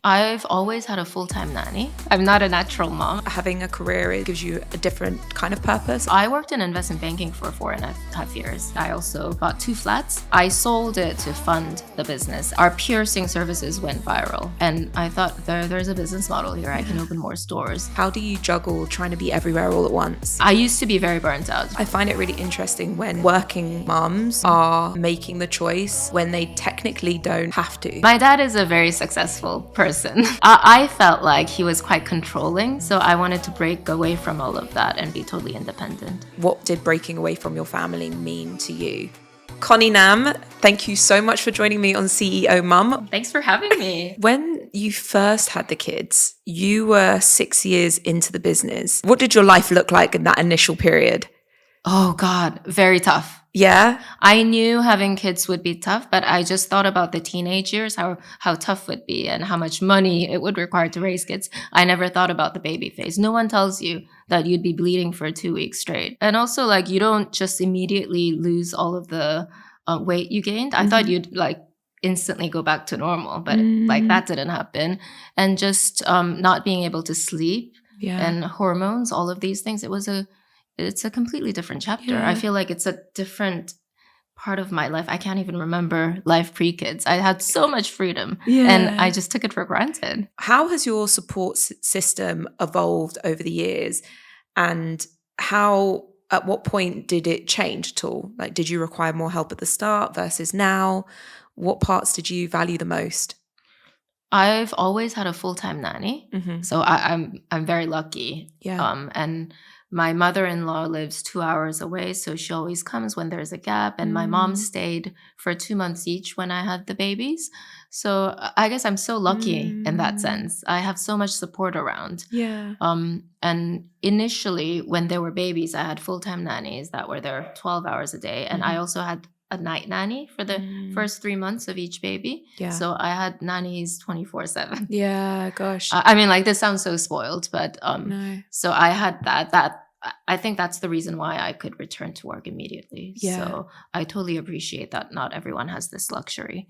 I've always had a full-time nanny. I'm not a natural mom. Having a career, it gives you a different kind of purpose. I worked in investment banking for 4.5 years. I also bought 2 flats. I sold it to fund the business. Our piercing services went viral. And I thought there's a business model here. I can open more stores. How do you juggle trying to be everywhere all at once? I used to be very burnt out. I find it really interesting when working mums are making the choice when they technically don't have to. My dad is a very successful person. I felt like he was quite controlling, so I wanted to break away from all of that and be totally independent. What did breaking away from your family mean to you? Connie Nam, thank you so much for joining me on CEO Mum. Thanks for having me. When you first had the kids, you were 6 years into the business. What did your life look like in that initial period? Oh God, very tough. Yeah? I knew having kids would be tough, but I just thought about the teenage years, how tough it would be and how much money it would require to raise kids. I never thought about the baby phase. No one tells you that you'd be bleeding for 2 weeks straight. And also, like, you don't just immediately lose all of the weight you gained. I thought you'd like instantly go back to normal, but like that didn't happen. And just not being able to sleep and hormones, all of these things, it's a completely different chapter. I feel like it's a different part of my life. I can't even remember life pre-kids. I had so much freedom and I just took it for granted. How has your support system evolved over the years? And at what point did it change at all? Like, did you require more help at the start versus now? What parts did you value the most? I've always had a full-time nanny. So I'm very lucky. And my mother-in-law lives 2 hours away, so she always comes when there's a gap. And my mom stayed for 2 months each when I had the babies. So I guess I'm so lucky in that sense. I have so much support around. And initially, when there were babies, I had full-time nannies that were there 12 hours a day. And I also had a night nanny for the first 3 months of each baby. So I had nannies 24/7. Yeah, gosh. I mean, like, this sounds so spoiled, but No. so I had that. I think that's the reason why I could return to work immediately. So I totally appreciate that not everyone has this luxury.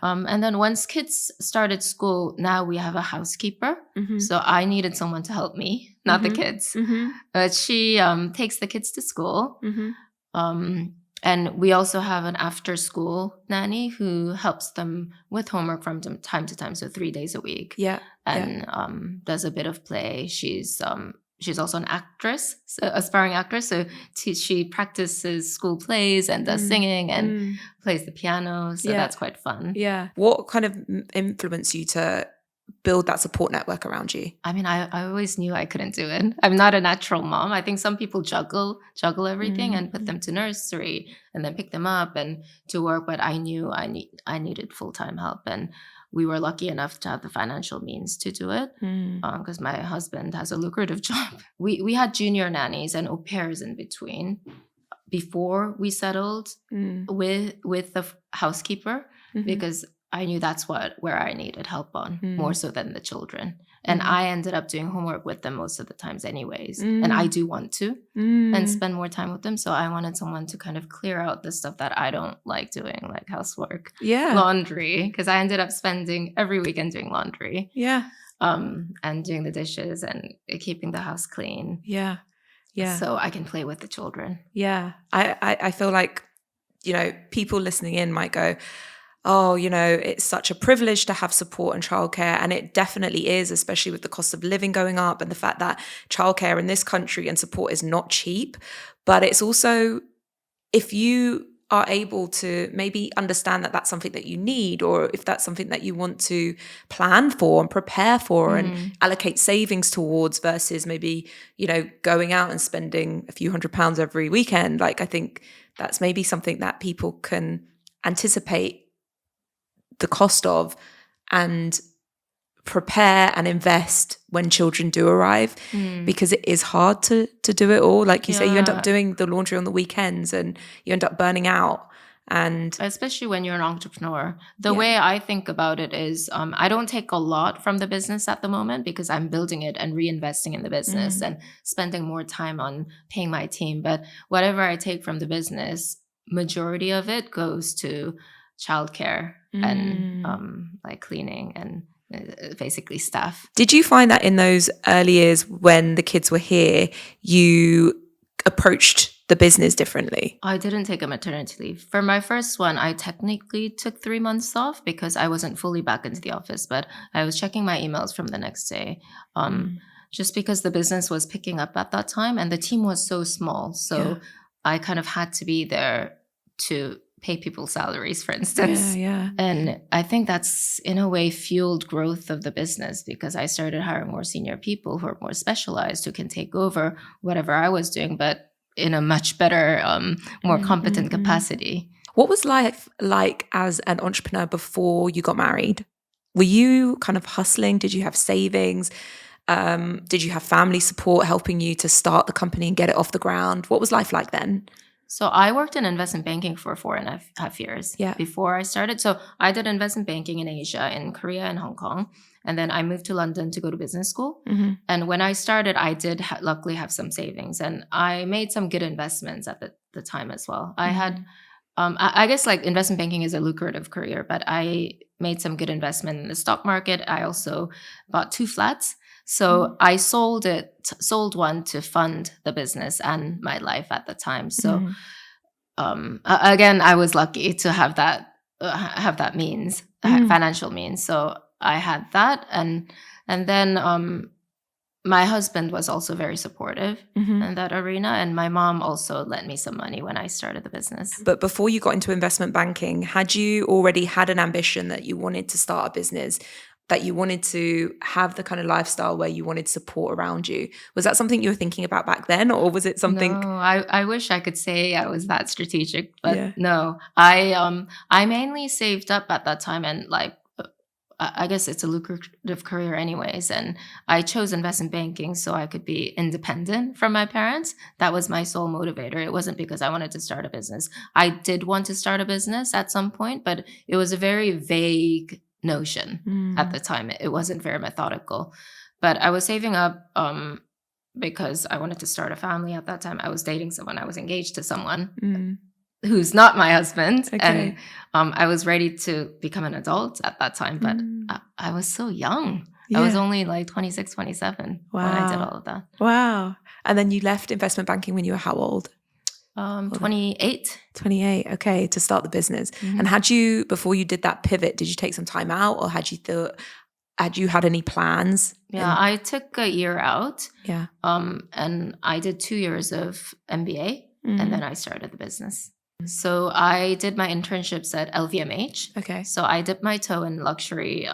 And then once kids started school, now we have a housekeeper. So I needed someone to help me, not the kids. But she takes the kids to school. And we also have an after-school nanny who helps them with homework from time to time, so 3 days a week. And does a bit of play. She's also an actress, aspiring actress. So she practices school plays and does singing and plays the piano. So that's quite fun. What kind of influenced you to build that support network around you? I mean, I always knew I couldn't do it. I'm not a natural mom. I think some people juggle everything and put them to nursery and then pick them up and to work. But I knew I needed full-time help. And we were lucky enough to have the financial means to do it because my husband has a lucrative job. We had junior nannies and au pairs in between before we settled with the housekeeper because I knew that's where I needed help on more so than the children. And I ended up doing homework with them most of the times anyways. And I do want to and spend more time with them. So I wanted someone to kind of clear out the stuff that I don't like doing, like housework, laundry, because I ended up spending every weekend doing laundry. And doing the dishes and keeping the house clean. So I can play with the children. I feel like, people listening in might go, oh, it's such a privilege to have support and childcare. And it definitely is, especially with the cost of living going up and the fact that childcare in this country and support is not cheap. But it's also, if you are able to maybe understand that that's something that you need, or if that's something that you want to plan for and prepare for and allocate savings towards versus maybe, going out and spending a few £100s every weekend. Like, I think that's maybe something that people can anticipate the cost of and prepare and invest when children do arrive because it is hard to do it all. Like you say, you end up doing the laundry on the weekends and you end up burning out. And especially when you're an entrepreneur, the way I think about it is I don't take a lot from the business at the moment because I'm building it and reinvesting in the business and spending more time on paying my team. But whatever I take from the business, majority of it goes to childcare and like cleaning and basically staff. Did you find that in those early years when the kids were here, you approached the business differently? I didn't take a maternity leave. For my first one, I technically took 3 months off because I wasn't fully back into the office, but I was checking my emails from the next day. Just because the business was picking up at that time and the team was so small. So I kind of had to be there to pay people's salaries, for instance. Yeah. And I think that's in a way fueled growth of the business because I started hiring more senior people who are more specialized, who can take over whatever I was doing, but in a much better, more competent capacity. What was life like as an entrepreneur before you got married? Were you kind of hustling? Did you have savings? Did you have family support helping you to start the company and get it off the ground? What was life like then? So I worked in investment banking for 4.5 years before I started. So I did investment banking in Asia, in Korea and Hong Kong. And then I moved to London to go to business school. And when I started, I did luckily have some savings. And I made some good investments at the time as well. I had, I guess like investment banking is a lucrative career, but I made some good investment in the stock market. I also bought 2 flats. So I sold one to fund the business and my life at the time. So again, I was lucky to have that means, financial means. So I had that, and then my husband was also very supportive in that arena, and my mom also lent me some money when I started the business. But before you got into investment banking, had you already had an ambition that you wanted to start a business, that you wanted to have the kind of lifestyle where you wanted support around you? Was that something you were thinking about back then, or was it something? No, I wish I could say I was that strategic, but no. I mainly saved up at that time, and like I guess it's a lucrative career anyways, and I chose investment banking so I could be independent from my parents. That was my sole motivator. It wasn't because I wanted to start a business. I did want to start a business at some point, but it was a very vague notion at the time. It wasn't very methodical, but I was saving up because I wanted to start a family at that time. I was dating someone. I was engaged to someone who's not my husband. And I was ready to become an adult at that time, but I was so young. I was only like 26, 27 when I did all of that. Wow. And then you left investment banking when you were how old? 28. 28, okay, to start the business. And had you, before you did that pivot, did you take some time out, or had you had any plans? Yeah, I took a year out. Yeah. And I did 2 years of MBA, and then I started the business. So I did my internships at LVMH. Okay. So I dipped my toe in luxury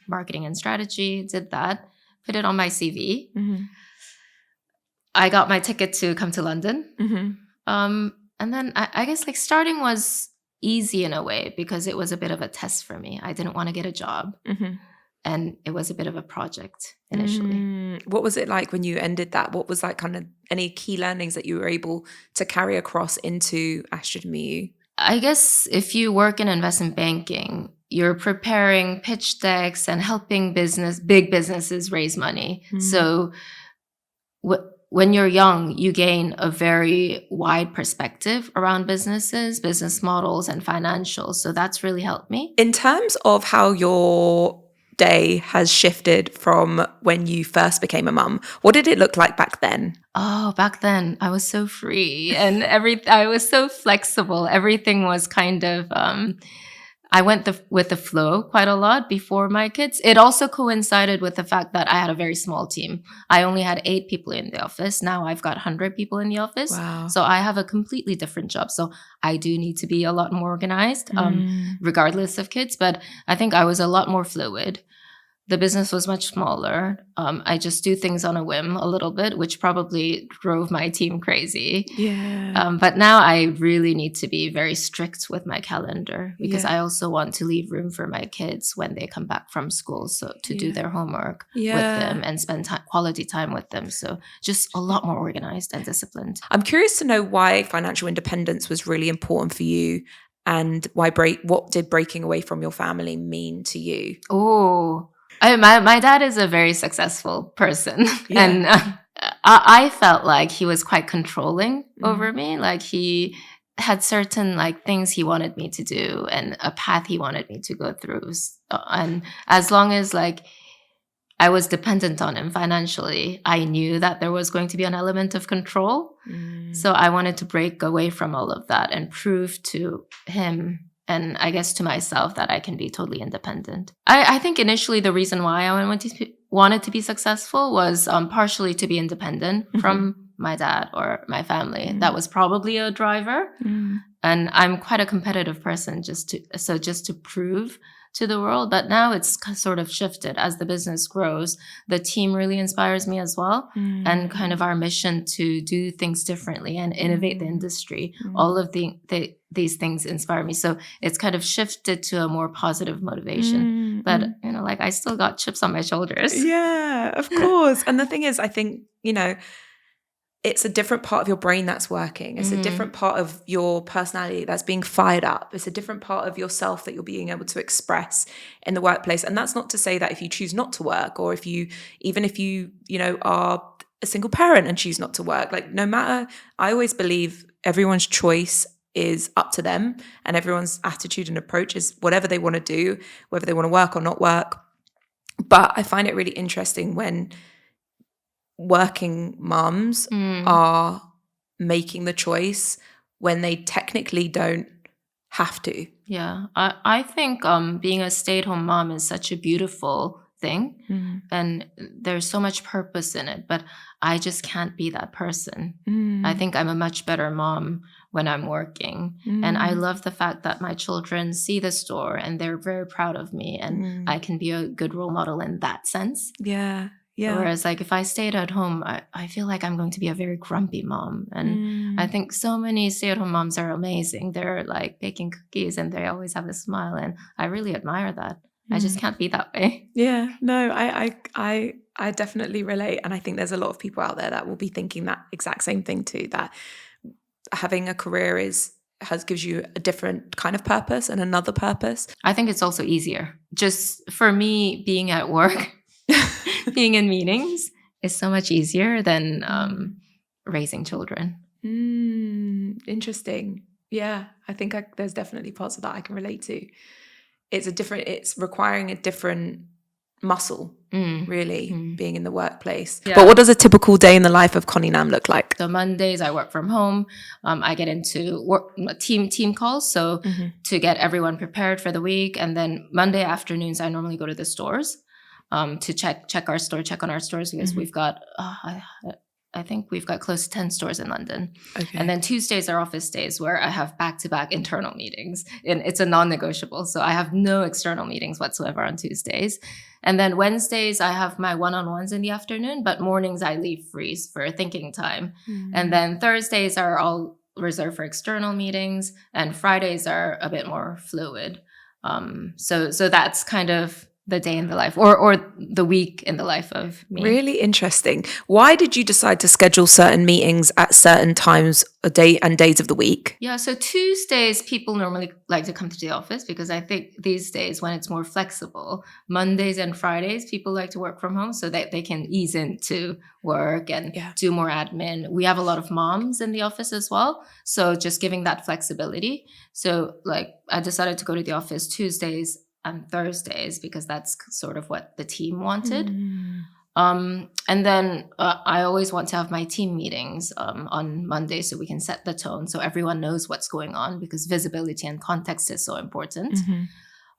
marketing and strategy, did that, put it on my CV. I got my ticket to come to London. And then I guess like starting was easy in a way because it was a bit of a test for me. I didn't want to get a job. And it was a bit of a project initially. What was it like when you ended that? What was like kind of any key learnings that you were able to carry across into Astrid and Miyu? I guess if you work in investment banking, you're preparing pitch decks and helping big businesses raise money. So when you're young, you gain a very wide perspective around businesses, business models, and financials. So that's really helped me. In terms of how your day has shifted from when you first became a mum, what did it look like back then? Oh, back then I was so free and I was so flexible. Everything was kind of, I went with the flow quite a lot before my kids. It also coincided with the fact that I had a very small team. I only had 8 people in the office. Now I've got 100 people in the office. Wow. So I have a completely different job. So I do need to be a lot more organized, regardless of kids. But I think I was a lot more fluid. The business was much smaller. I just do things on a whim a little bit, which probably drove my team crazy. Yeah. But now I really need to be very strict with my calendar because I also want to leave room for my kids when they come back from school, so to do their homework with them and spend quality time with them. So just a lot more organized and disciplined. I'm curious to know why financial independence was really important for you, and what did breaking away from your family mean to you? Oh, my dad is a very successful person, and I felt like he was quite controlling over me. Like he had certain like things he wanted me to do and a path he wanted me to go through. And as long as like I was dependent on him financially, I knew that there was going to be an element of control. So I wanted to break away from all of that and prove to him and I guess to myself that I can be totally independent. I think initially the reason why I wanted to be successful was partially to be independent from my dad or my family. That was probably a driver. And I'm quite a competitive person just to prove to the world. But now it's sort of shifted as the business grows. The team really inspires me as well. And kind of our mission to do things differently and innovate the industry. All of these things inspire me. So it's kind of shifted to a more positive motivation. But, you know, like I still got chips on my shoulders. Yeah, of course. And the thing is, I think, you know, it's a different part of your brain that's working. It's a different part of your personality that's being fired up. It's a different part of yourself that you're being able to express in the workplace. And that's not to say that if you choose not to work, or if you are a single parent and choose not to work, like no matter, I always believe everyone's choice is up to them, and everyone's attitude and approach is whatever they want to do, whether they want to work or not work. But I find it really interesting when working mums are making the choice when they technically don't have to. Yeah, I think being a stay-at-home mom is such a beautiful thing, and there's so much purpose in it, but I just can't be that person. I think I'm a much better mom when I'm working, and I love the fact that my children see the store and they're very proud of me, and I can be a good role model in that sense. Yeah. Whereas like if I stayed at home, I feel like I'm going to be a very grumpy mom. And I think so many stay-at-home moms are amazing. They're like baking cookies and they always have a smile. And I really admire that. I just can't be that way. Yeah, no, I definitely relate. And I think there's a lot of people out there that will be thinking that exact same thing too, that having a career gives you a different kind of purpose and another purpose. I think it's also easier. Just for me, being at work, being in meetings is so much easier than raising children. Interesting. Yeah, I think there's definitely parts of that I can relate to. It's requiring a different muscle, really, being in the workplace. Yeah. But what does a typical day in the life of Connie Nam look like? So Mondays I work from home. I get into team calls, so to get everyone prepared for the week. And then Monday afternoons I normally go to the stores to check on our stores, because we've got I think we've got close to 10 stores in London. Okay. And then Tuesdays are office days where I have back-to-back internal meetings, and it's a non-negotiable. So I have no external meetings whatsoever on Tuesdays. And then Wednesdays I have my one-on-ones in the afternoon, but mornings I leave free for thinking time. And then Thursdays are all reserved for external meetings, and Fridays are a bit more fluid. So that's kind of the day in the life or the week in the life of me. Really interesting. Why did you decide to schedule certain meetings at certain times a day and days of the week? Yeah, so Tuesdays people normally like to come to the office, because I think these days when it's more flexible, Mondays and Fridays people like to work from home so that they can ease into work and do more admin. We have a lot of moms in the office as well, so just giving that flexibility. So like I decided to go to the office Tuesdays and Thursdays because that's sort of what the team wanted. And then I always want to have my team meetings on Monday so we can set the tone so everyone knows what's going on, because visibility and context is so important.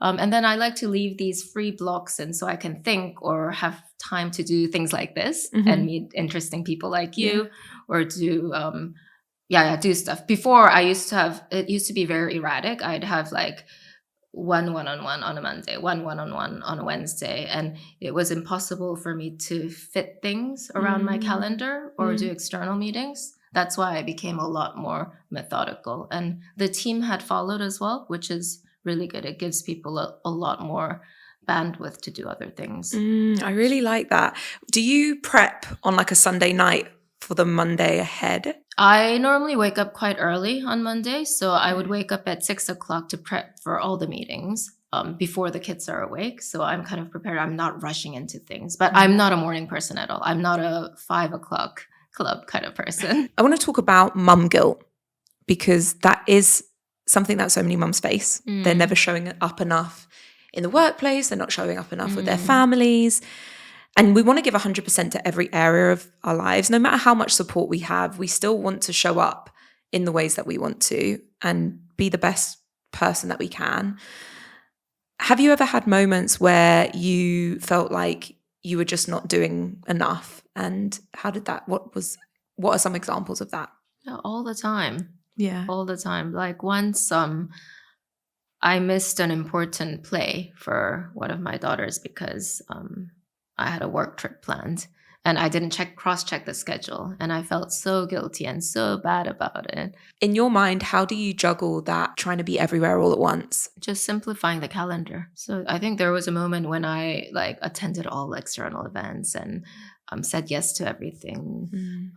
And then I like to leave these free blocks in so I can think or have time to do things like this and meet interesting people like you, or do stuff. Before it used to be very erratic. I'd have like one-on-one on a Monday, one-on-one on a Wednesday. And it was impossible for me to fit things around my calendar or do external meetings. That's why I became a lot more methodical. And the team had followed as well, which is really good. It gives people a lot more bandwidth to do other things. I really like that. Do you prep on like a Sunday night for the Monday ahead? I normally wake up quite early on Monday. So I would wake up at 6 o'clock to prep for all the meetings before the kids are awake. So I'm kind of prepared. I'm not rushing into things, but I'm not a morning person at all. I'm not a 5 o'clock club kind of person. I want to talk about mum guilt, because that is something that so many mums face. They're never showing up enough in the workplace, they're not showing up enough with their Mm. families. And we want to give 100% to every area of our lives. No matter how much support we have, we still want to show up in the ways that we want to and be the best person that we can. Have you ever had moments where you felt like you were just not doing enough? And how did that, what are some examples of that? Yeah, all the time. Yeah. All the time. Like once I missed an important play for one of my daughters because I had a work trip planned and I didn't cross-check the schedule, and I felt so guilty and so bad about it. In your mind, how do you juggle that, trying to be everywhere all at once? Just simplifying the calendar. So I think there was a moment when I like attended all external events and said yes to everything.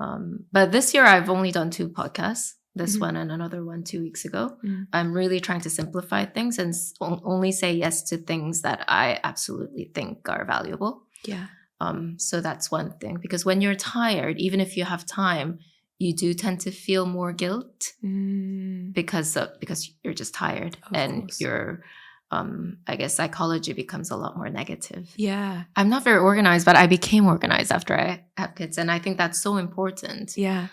But this year I've only done 2 podcasts. This one and another one 2 weeks ago. I'm really trying to simplify things and only say yes to things that I absolutely think are valuable. Yeah. So that's one thing. Because when you're tired, even if you have time, you do tend to feel more guilt because you're just tired. Of and course. your I guess psychology becomes a lot more negative. Yeah. I'm not very organized, but I became organized after I have kids, and I think that's so important. Yeah.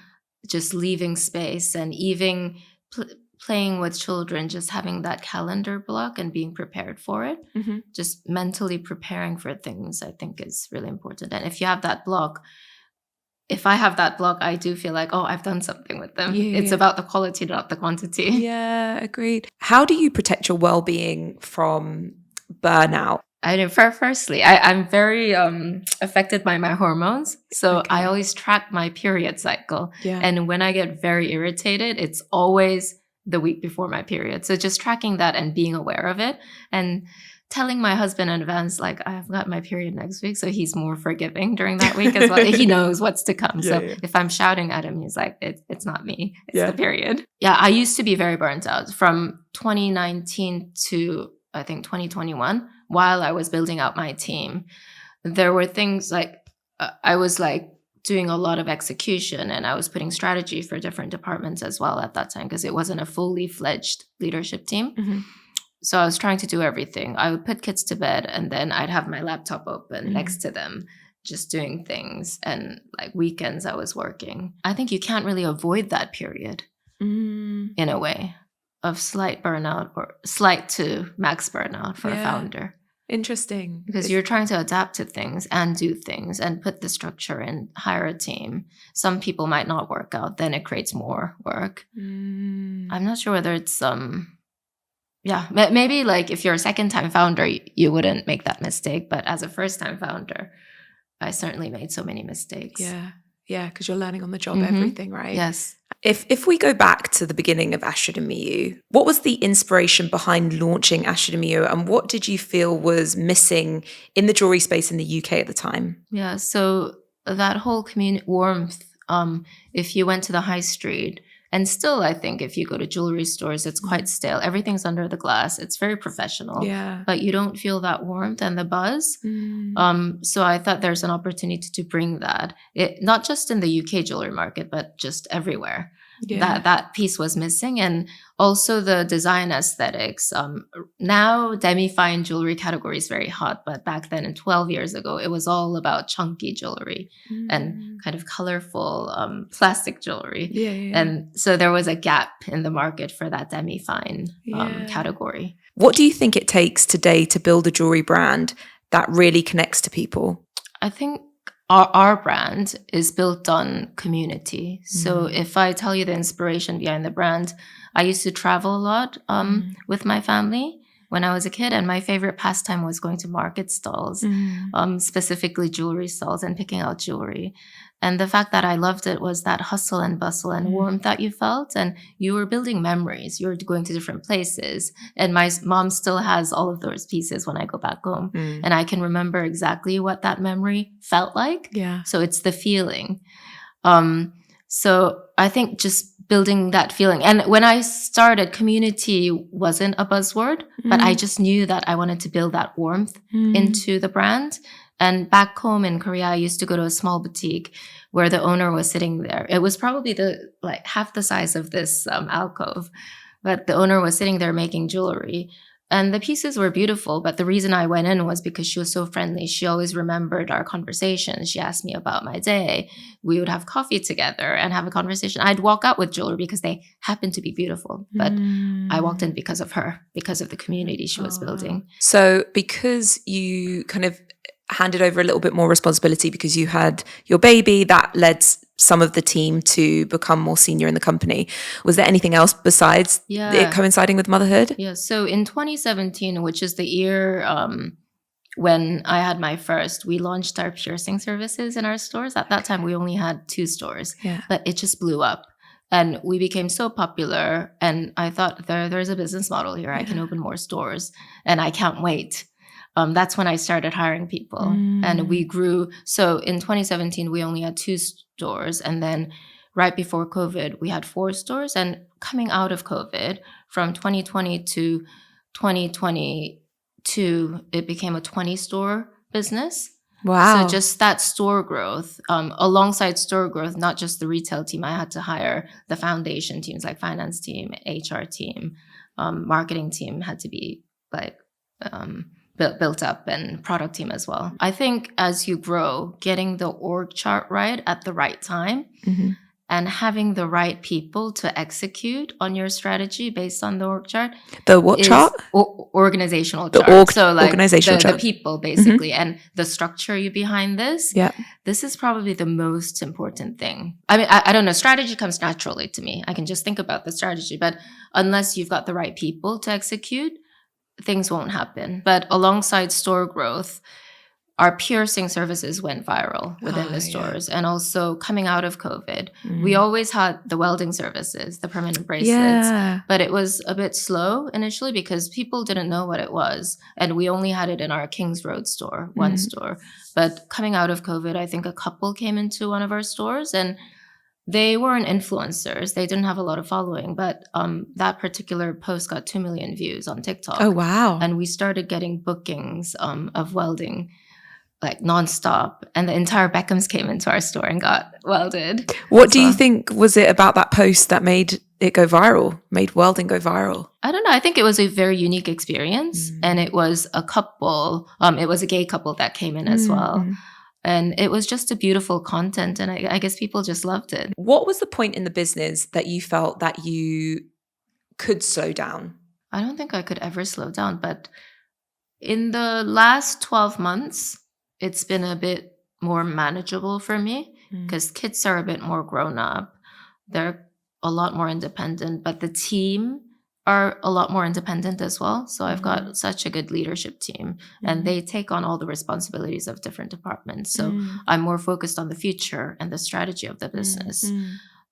Just leaving space and even playing with children, just having that calendar block and being prepared for it, just mentally preparing for things, I think is really important. And if you have that block, if I have that block, I do feel like, oh, I've done something with them. It's about the quality, not the quantity. Yeah, agreed. How do you protect your well-being from burnout? I mean, firstly, I'm very affected by my hormones. So I always track my period cycle. Yeah. And when I get very irritated, it's always the week before my period. So just tracking that and being aware of it and telling my husband in advance, like, I've got my period next week. So he's more forgiving during that week as well. He knows what's to come. If I'm shouting at him, he's like, it's not me. It's the period. Yeah, I used to be very burnt out from 2019 to I think 2021, while I was building out my team. There were things like I was like doing a lot of execution, and I was putting strategy for different departments as well at that time because it wasn't a fully fledged leadership team. So I was trying to do everything. I would put kids to bed and then I'd have my laptop open next to them, just doing things. And like weekends I was working. I think you can't really avoid that period in a way of slight burnout or slight to max burnout for a founder. Interesting. Because you're trying to adapt to things and do things and put the structure in, hire a team. Some people might not work out, then it creates more work. I'm not sure whether it's maybe like if you're a second-time founder, you wouldn't make that mistake. But as a first-time founder, I certainly made so many mistakes. Yeah, because you're learning on the job everything, right? Yes. If we go back to the beginning of Astrid and Miyu, what was the inspiration behind launching Astrid and Miyu, and what did you feel was missing in the jewelry space in the UK at the time? Yeah, so that whole community warmth, if you went to the high street, and still I think if you go to jewelry stores, it's quite stale. Everything's under the glass. It's very professional. Yeah. But you don't feel that warmth and the buzz. So I thought there's an opportunity to bring that, not just in the UK jewelry market, but just everywhere. That piece was missing. And also the design aesthetics. Now demi-fine jewelry category is very hot, but back then, 12 years ago, it was all about chunky jewelry and kind of colorful plastic jewelry. And so there was a gap in the market for that demi-fine category. What do you think it takes today to build a jewelry brand that really connects to people? I think our brand is built on community. So if I tell you the inspiration behind the brand, I used to travel a lot with my family when I was a kid. And my favorite pastime was going to market stalls, specifically jewelry stalls, and picking out jewelry. And the fact that I loved it was that hustle and bustle and warmth that you felt. And you were building memories. You were going to different places. And my mom still has all of those pieces when I go back home. And I can remember exactly what that memory felt like. So it's the feeling. So I think just building that feeling. And when I started, community wasn't a buzzword, but I just knew that I wanted to build that warmth into the brand. And back home in Korea, I used to go to a small boutique where the owner was sitting there. It was probably half the size of this alcove, but the owner was sitting there making jewelry. And the pieces were beautiful, but the reason I went in was because she was so friendly. She always remembered our conversations. She asked me about my day. We would have coffee together and have a conversation. I'd walk out with jewelry because they happened to be beautiful, but I walked in because of her, because of the community she was building. So because you kind of handed over a little bit more responsibility because you had your baby, that led some of the team to become more senior in the company. Was there anything else besides it coinciding with motherhood? Yeah. So in 2017, which is the year when I had my first, we launched our piercing services in our stores. At that time, we only had 2 stores, but it just blew up. And we became so popular. And I thought there's a business model here. I can open more stores and I can't wait. That's when I started hiring people and we grew. So in 2017, we only had 2 stores. And then right before COVID, we had 4 stores. And coming out of COVID from 2020 to 2022, it became a 20-store business. Wow. So just that store growth, alongside store growth, not just the retail team, I had to hire the foundation teams like finance team, HR team, marketing team had to be like built up, and product team as well. I think as you grow, getting the org chart right at the right time and having the right people to execute on your strategy based on the org chart. The what chart? Organizational chart. So like the people basically and the structure you behind this. Yeah. This is probably the most important thing. I mean, I don't know. Strategy comes naturally to me. I can just think about the strategy, but unless you've got the right people to execute, things won't happen. But alongside store growth, our piercing services went viral within the stores. And also coming out of COVID, we always had the welding services, the permanent bracelets, but it was a bit slow initially because people didn't know what it was. And we only had it in our Kings Road store, one store. But coming out of COVID, I think a couple came into one of our stores and they weren't influencers. They didn't have a lot of following, but that particular post got 2 million views on TikTok. Oh, wow. And we started getting bookings of welding like nonstop. And the entire Beckhams came into our store and got welded. What do you think was it about that post that made it go viral, made welding go viral? I don't know. I think it was a very unique experience. And it was a couple, it was a gay couple that came in as well. And it was just a beautiful content. And I guess people just loved it. What was the point in the business that you felt that you could slow down? I don't think I could ever slow down. But in the last 12 months, it's been a bit more manageable for me because kids are a bit more grown up. They're a lot more independent, but the team are a lot more independent as well. So I've got such a good leadership team and they take on all the responsibilities of different departments. So I'm more focused on the future and the strategy of the business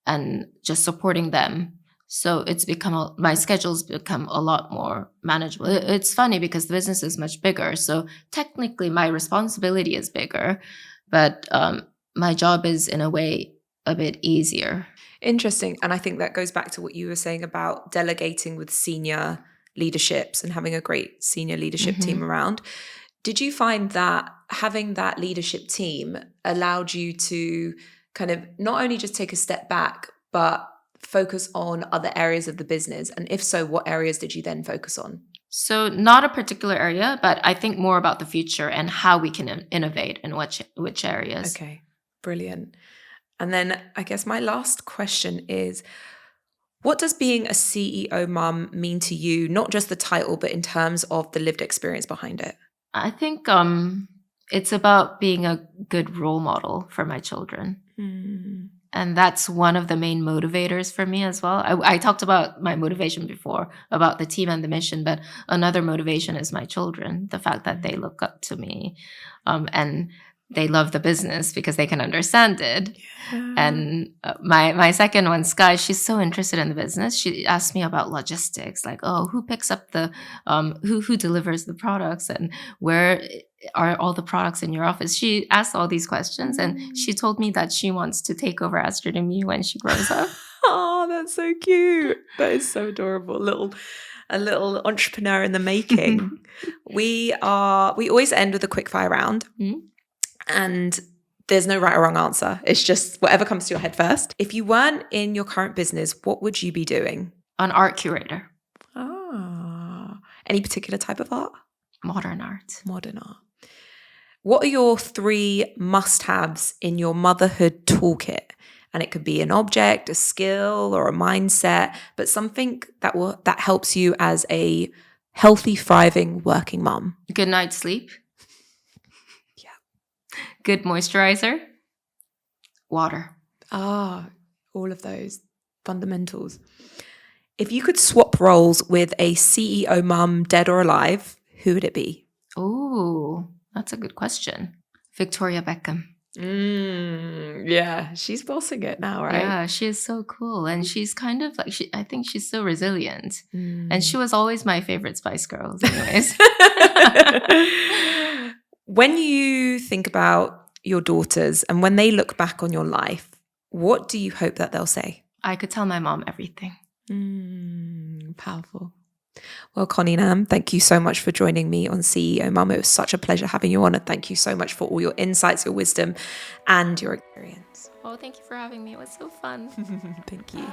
and just supporting them. So it's become, my schedule's become a lot more manageable. It's funny because the business is much bigger. So technically my responsibility is bigger, but my job is in a way a bit easier. Interesting. And I think that goes back to what you were saying about delegating with senior leaderships and having a great senior leadership team around. Did you find that having that leadership team allowed you to kind of not only just take a step back, but focus on other areas of the business? And if so, what areas did you then focus on? So not a particular area, but I think more about the future and how we can innovate in which areas. Okay, brilliant. And then I guess my last question is, what does being a CEO mum mean to you? Not just the title, but in terms of the lived experience behind it. I think it's about being a good role model for my children. And that's one of the main motivators for me as well. I talked about my motivation before, about the team and the mission, but another motivation is my children, the fact that they look up to me and they love the business because they can understand it. Yeah. And my second one, Sky, she's so interested in the business. She asked me about logistics, like, oh, who picks up the, who delivers the products and where are all the products in your office? She asked all these questions and she told me that she wants to take over Astrid and Miyu when she grows up. Oh, that's so cute. That is so adorable. A little entrepreneur in the making. We always end with a quick fire round. And there's no right or wrong answer. It's just whatever comes to your head first. If you weren't in your current business, what would you be doing? An art curator. Ah. Any particular type of art? Modern art. Modern art. What are your 3 must-haves in your motherhood toolkit? And it could be an object, a skill, or a mindset, but something that helps you as a healthy, thriving working mom. Good night's sleep. Yeah. Good moisturizer. Water. Ah, all of those fundamentals. If you could swap roles with a CEO mum, dead or alive, who would it be? Ooh, that's a good question. Victoria Beckham. Yeah, she's bossing it now, right? Yeah, she is so cool. And she's kind of like, I think she's so resilient. And she was always my favorite Spice Girls anyways. When you think about your daughters and when they look back on your life, what do you hope that they'll say? I could tell my mom everything. Powerful. Well, Connie Nam, thank you so much for joining me on CEO Mum. It was such a pleasure having you on, and thank you so much for all your insights, your wisdom, and your experience. Oh, thank you for having me. It was so fun. Thank you.